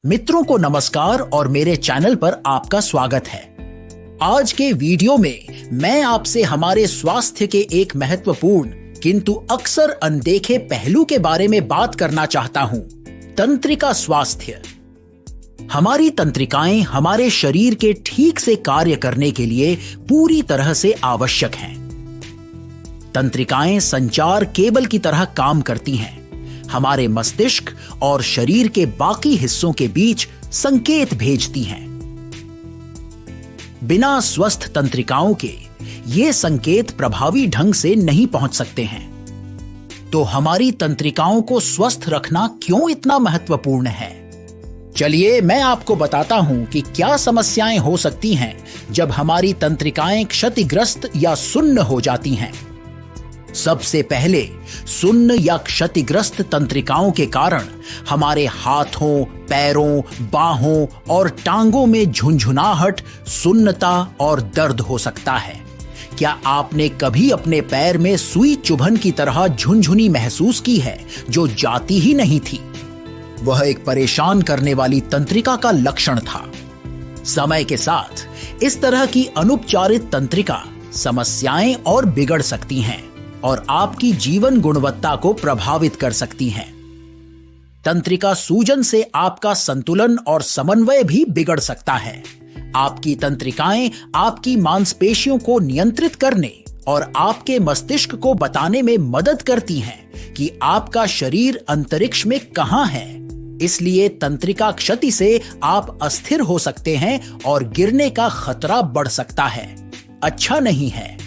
मित्रों को नमस्कार और मेरे चैनल पर आपका स्वागत है। आज के वीडियो में मैं आपसे हमारे स्वास्थ्य के एक महत्वपूर्ण किंतु अक्सर अनदेखे पहलू के बारे में बात करना चाहता हूं, तंत्रिका स्वास्थ्य। हमारी तंत्रिकाएं हमारे शरीर के ठीक से कार्य करने के लिए पूरी तरह से आवश्यक हैं। तंत्रिकाएं संचार केबल की तरह काम करती हैं, हमारे मस्तिष्क और शरीर के बाकी हिस्सों के बीच संकेत भेजती हैं। बिना स्वस्थ तंत्रिकाओं के ये संकेत प्रभावी ढंग से नहीं पहुंच सकते हैं। तो हमारी तंत्रिकाओं को स्वस्थ रखना क्यों इतना महत्वपूर्ण है? चलिए मैं आपको बताता हूं कि क्या समस्याएं हो सकती हैं जब हमारी तंत्रिकाएं क्षतिग्रस्त या सुन्न हो जाती हैं। सबसे पहले सुन्न या क्षतिग्रस्त तंत्रिकाओं के कारण हमारे हाथों, पैरों, बाहों और टांगों में झुनझुनाहट, सुन्नता और दर्द हो सकता है। क्या आपने कभी अपने पैर में सुई चुभन की तरह झुनझुनी महसूस की है जो जाती ही नहीं थी? वह एक परेशान करने वाली तंत्रिका का लक्षण था। समय के साथ इस तरह की अनुपचारित तंत्रिका समस्याएं और बिगड़ सकती हैं और आपकी जीवन गुणवत्ता को प्रभावित कर सकती हैं। तंत्रिका सूजन से आपका संतुलन और समन्वय भी बिगड़ सकता है। आपकी तंत्रिकाएं आपकी मांसपेशियों को नियंत्रित करने और आपके मस्तिष्क को बताने में मदद करती हैं कि आपका शरीर अंतरिक्ष में कहां है। इसलिए तंत्रिका क्षति से आप अस्थिर हो सकते हैं और गिरने का खतरा बढ़ सकता है। अच्छा नहीं है।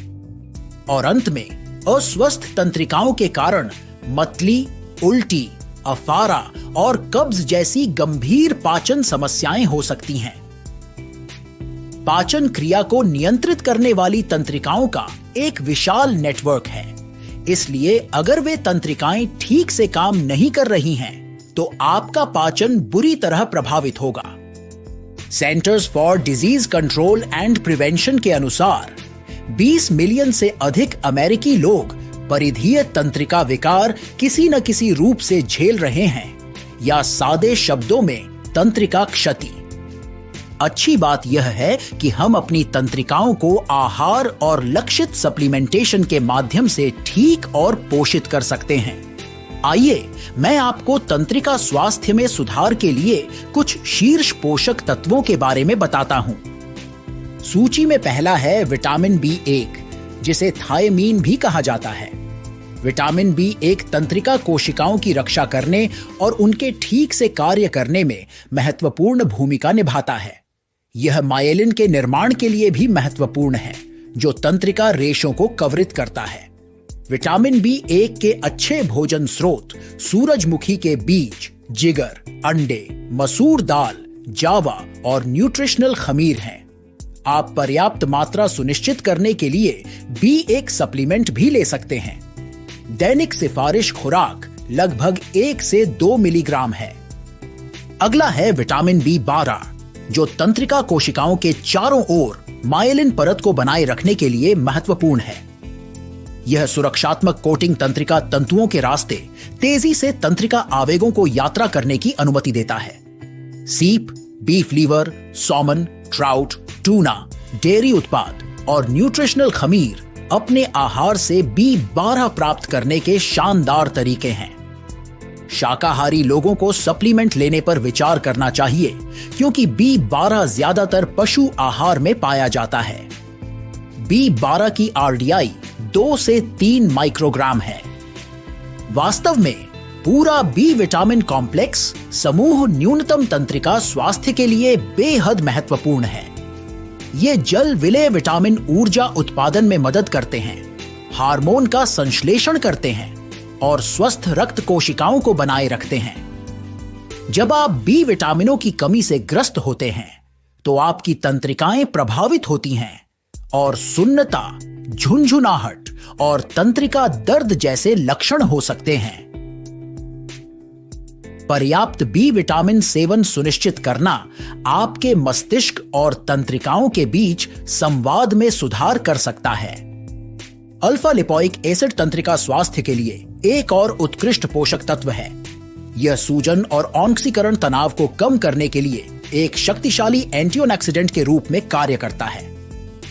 और अंत में अस्वस्थ तंत्रिकाओं के कारण मतली, उल्टी, अफारा और कब्ज जैसी गंभीर पाचन समस्याएं हो सकती हैं। पाचन क्रिया को नियंत्रित करने वाली तंत्रिकाओं का एक विशाल नेटवर्क है। इसलिए अगर वे तंत्रिकाएं ठीक से काम नहीं कर रही हैं, तो आपका पाचन बुरी तरह प्रभावित होगा। Centres for disease control and prevention के अनुसार 20 मिलियन से अधिक अमेरिकी लोग परिधीय तंत्रिका विकार किसी न किसी रूप से झेल रहे हैं, या सादे शब्दों में तंत्रिका क्षति। अच्छी बात यह है कि हम अपनी तंत्रिकाओं को आहार और लक्षित सप्लीमेंटेशन के माध्यम से ठीक और पोषित कर सकते हैं। आइए मैं आपको तंत्रिका स्वास्थ्य में सुधार के लिए कुछ शीर्ष पोषक तत्वों के बारे में बताता हूं। सूची में पहला है विटामिन B1, जिसे थायमीन भी कहा जाता है। विटामिन B1 तंत्रिका कोशिकाओं की रक्षा करने और उनके ठीक से कार्य करने में महत्वपूर्ण भूमिका निभाता है। यह मायलिन के निर्माण के लिए भी महत्वपूर्ण है, जो तंत्रिका रेशों को कवरित करता है। विटामिन B1 के अच्छे भोजन स्रोत सूरजमुखी के बीज, जिगर, अंडे, मसूर दाल, जावा और न्यूट्रिशनल खमीर हैं। आप पर्याप्त मात्रा सुनिश्चित करने के लिए B1 सप्लीमेंट भी ले सकते हैं। दैनिक सिफारिश खुराक लगभग 1 से 2 मिलीग्राम है। अगला है विटामिन B12, जो तंत्रिका कोशिकाओं के चारों ओर मायलिन परत को बनाए रखने के लिए महत्वपूर्ण है। यह सुरक्षात्मक कोटिंग तंत्रिका तंतुओं के रास्ते तेजी से तंत्रिका आवेगों को यात्रा करने की अनुमति देता है। सीप, beef liver, salmon, trout, tuna, dairy उत्पाद और न्यूट्रिशनल खमीर अपने आहार से B12 प्राप्त करने के शानदार तरीके हैं। शाकाहारी लोगों को सप्लीमेंट लेने पर विचार करना चाहिए, क्योंकि B12 ज्यादातर पशु आहार में पाया जाता है। B12 की RDI 2 से 3 माइक्रोग्राम है। वास्तव में पूरा B विटामिन कॉम्प्लेक्स समूह न्यूनतम तंत्रिका स्वास्थ्य के लिए बेहद महत्वपूर्ण है। ये जल विलेय विटामिन ऊर्जा उत्पादन में मदद करते हैं, हार्मोन का संश्लेषण करते हैं और स्वस्थ रक्त कोशिकाओं को बनाए रखते हैं। जब आप B विटामिनों की कमी से ग्रस्त होते हैं, तो आपकी तंत्रिकाएं प्रभावित होती हैं और सुन्नता, झुनझुनाहट और तंत्रिका दर्द जैसे लक्षण हो सकते हैं। पर्याप्त B विटामिन सेवन सुनिश्चित करना आपके मस्तिष्क और तंत्रिकाओं के बीच संवाद में सुधार कर सकता है। अल्फा लिपोइक एसिड तंत्रिका स्वास्थ्य के लिए एक और उत्कृष्ट पोषक तत्व है। यह सूजन और ऑक्सीकरण तनाव को कम करने के लिए एक शक्तिशाली एंटीऑक्सीडेंट के रूप में कार्य करता है।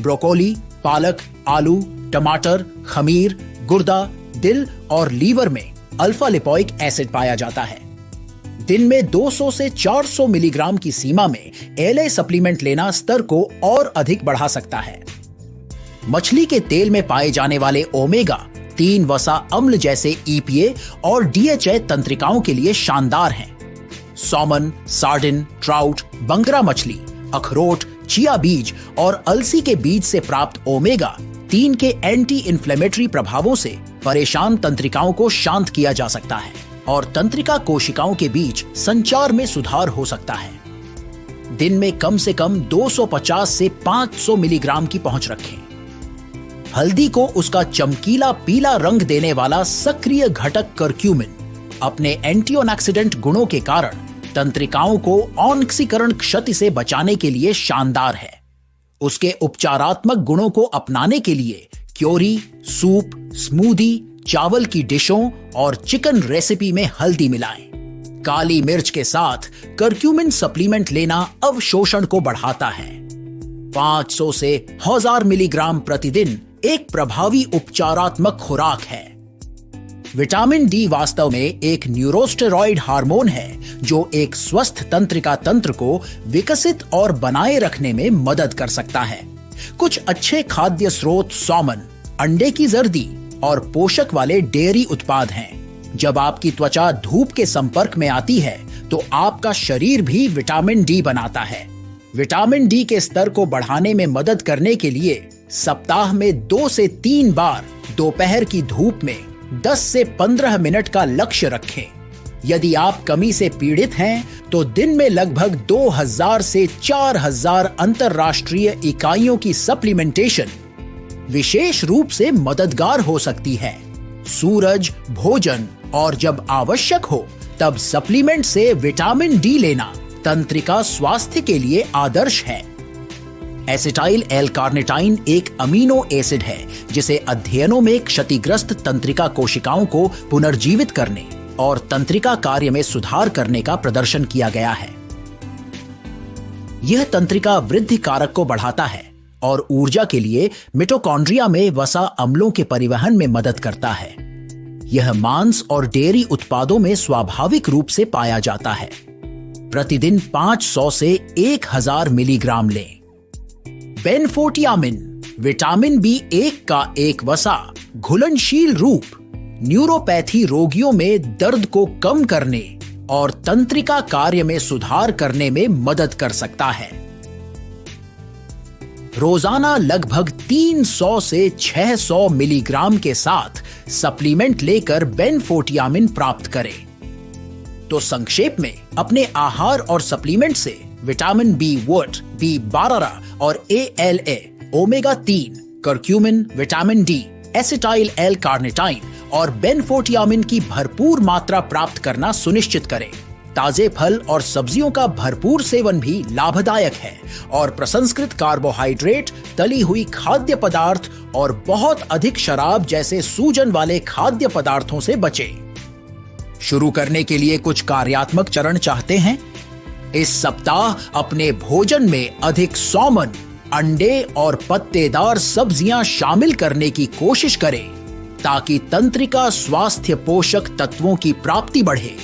ब्रोकोली, पालक, आलू, टमाटर, खमीर, गुर्दा, दिल और लीवर में अल्फा लिपोइक एसिड पाया जाता है। दिन में 200 से 400 मिलीग्राम की सीमा में एलए सप्लीमेंट लेना स्तर को और अधिक बढ़ा सकता है। मछली के तेल में पाए जाने वाले ओमेगा 3 वसा अम्ल जैसे ईपीए और डीएचए तंत्रिकाओं के लिए शानदार हैं। सॉमन, सार्डिन, ट्राउट, बंगरा मछली, अखरोट, चिया बीज और अलसी के बीज से प्राप्त ओमेगा 3 के एंटी इन्फ्लेमेटरी प्रभावों से परेशान तंत्रिकाओं को शांत किया जा सकता है और तंत्रिका कोशिकाओं के बीच संचार में सुधार हो सकता है। दिन में कम से कम 250 से 500 मिलीग्राम की पहुंच रखें। हल्दी को उसका चमकीला पीला रंग देने वाला सक्रिय घटक करक्यूमिन अपने एंटीऑक्सीडेंट गुणों के कारण तंत्रिकाओं को ऑक्सीकरण क्षति से बचाने के लिए शानदार है। उसके उपचारात्मक गुणों को अपनाने के लिए क्योरी, सूप, स्मूदी, चावल की डिशों और चिकन रेसिपी में हल्दी मिलाएं। काली मिर्च के साथ करक्यूमिन सप्लीमेंट लेना अवशोषण को बढ़ाता है। 500 से 1000 मिलीग्राम प्रतिदिन एक प्रभावी उपचारात्मक खुराक है। विटामिन डी वास्तव में एक न्यूरोस्टेरॉइड हार्मोन है जो एक स्वस्थ तंत्रिका तंत्र को विकसित और बनाए रखने में मदद कर सकता है। कुछ अच्छे खाद्य स्रोत सॉमन, अंडे की जर्दी और पोषक वाले डेयरी उत्पाद हैं। जब आपकी त्वचा धूप के संपर्क में आती है तो आपका शरीर भी विटामिन डी बनाता है। विटामिन डी के स्तर को बढ़ाने में मदद करने के लिए सप्ताह में 2 से 3 बार दोपहर की धूप में 10 से 15 मिनट का लक्ष्य रखें। यदि आप कमी से पीड़ित हैं तो दिन में लगभग 2000 से 4000 अंतरराष्ट्रीय इकाइयों की सप्लीमेंटेशन विशेष रूप से मददगार हो सकती है। सूरज, भोजन और जब आवश्यक हो तब सप्लीमेंट से विटामिन डी लेना तंत्रिका स्वास्थ्य के लिए आदर्श है। एसिटाइल एल कार्निटाइन एक अमीनो एसिड है जिसे अध्ययनों में क्षतिग्रस्त तंत्रिका कोशिकाओं को पुनर्जीवित करने और तंत्रिका कार्य में सुधार करने का प्रदर्शन किया गया है। यह तंत्रिका वृद्धि कारक को बढ़ाता है और ऊर्जा के लिए मिटोकॉन्ड्रिया में वसा अम्लों के परिवहन में मदद करता है। यह मांस और डेयरी उत्पादों में स्वाभाविक रूप से पाया जाता है। प्रतिदिन 500 से 1000 मिलीग्राम लें। बेनफोटियामिन विटामिन B1 का एक वसा घुलनशील रूप न्यूरोपैथी रोगियों में दर्द को कम करने और तंत्रिका कार्य में सुधार करने में मदद कर सकता है। रोजाना लगभग 300 से 600 मिलीग्राम के साथ सप्लीमेंट लेकर बेनफोटियामिन प्राप्त करें। तो संक्षेप में अपने आहार और सप्लीमेंट से विटामिन B1, B12 और ALA, omega 3, curcumin, vitamin D, acetyl L carnitine और बेनफोटियामिन की भरपूर मात्रा प्राप्त करना सुनिश्चित करें। ताजे फल और सब्जियों का भरपूर सेवन भी लाभदायक है और प्रसंस्कृत कार्बोहाइड्रेट, तली हुई खाद्य पदार्थ और बहुत अधिक शराब जैसे सूजन वाले खाद्य पदार्थों से बचें। शुरू करने के लिए कुछ कार्यात्मक चरण चाहते हैं? इस सप्ताह अपने भोजन में अधिक सॉमन, अंडे और पत्तेदार सब्जियां शामिल करने की कोशिश करें ताकि तंत्रिका स्वास्थ्य पोषक तत्वों की प्राप्ति बढ़े।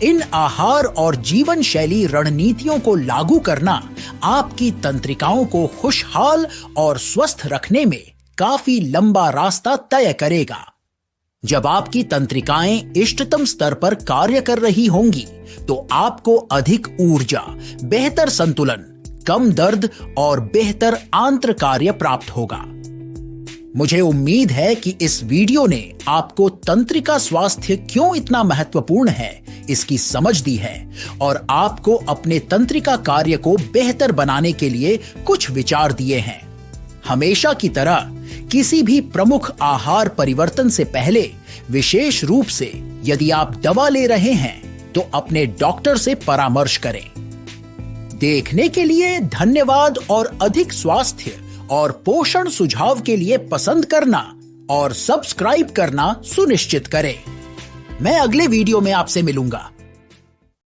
इन आहार और जीवन शैली रणनीतियों को लागू करना आपकी तंत्रिकाओं को खुशहाल और स्वस्थ रखने में काफी लंबा रास्ता तय करेगा। जब आपकी तंत्रिकाएं इष्टतम स्तर पर कार्य कर रही होंगी तो आपको अधिक ऊर्जा, बेहतर संतुलन, कम दर्द और बेहतर आंत्र कार्य प्राप्त होगा। मुझे उम्मीद है कि इस वीडियो ने आपको तंत्रिका स्वास्थ्य क्यों इतना महत्वपूर्ण है इसकी समझ दी है और आपको अपने तंत्रिका कार्य को बेहतर बनाने के लिए कुछ विचार दिए हैं। हमेशा की तरह किसी भी प्रमुख आहार परिवर्तन से पहले, विशेष रूप से यदि आप दवा ले रहे हैं, तो अपने डॉक्टर से परामर्श करें। देखने के लिए धन्यवाद और अधिक स्वास्थ्य और पोषण सुझाव के लिए पसंद करना और सब्सक्राइब करना सुनिश्चित करें। मैं अगले वीडियो में आपसे मिलूंगा।